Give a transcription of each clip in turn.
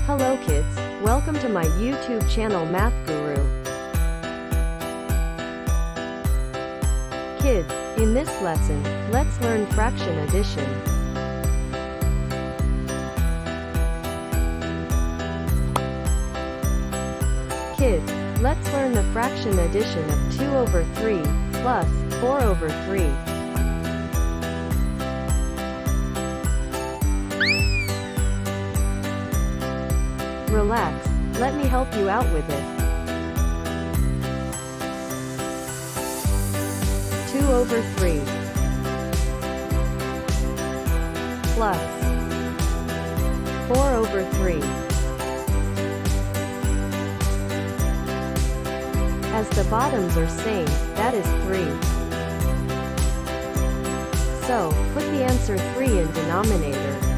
Hello kids, welcome to my YouTube channel Math Guru. Kids, in this lesson, let's learn fraction addition. Kids, let's learn the fraction addition of 2 over 3 plus 4 over 3. Relax, let me help you out with it. 2 over 3 plus 4 over 3. As the bottoms are same, that is 3. So, put the answer 3 in denominator.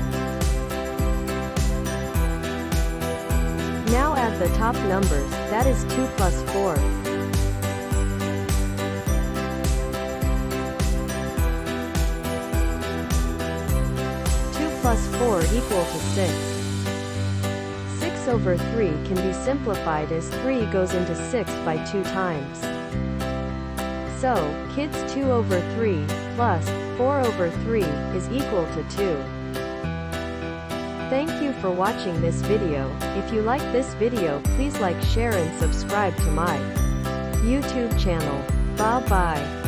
Now add the top numbers, that is 2 plus 4. 2 plus 4 equal to 6. 6 over 3 can be simplified as 3 goes into 6 by 2 times. So, kids, 2 over 3 plus 4 over 3 is equal to 2. Thank you for watching this video. If you like this video, please like, share and subscribe to my YouTube channel. Bye bye.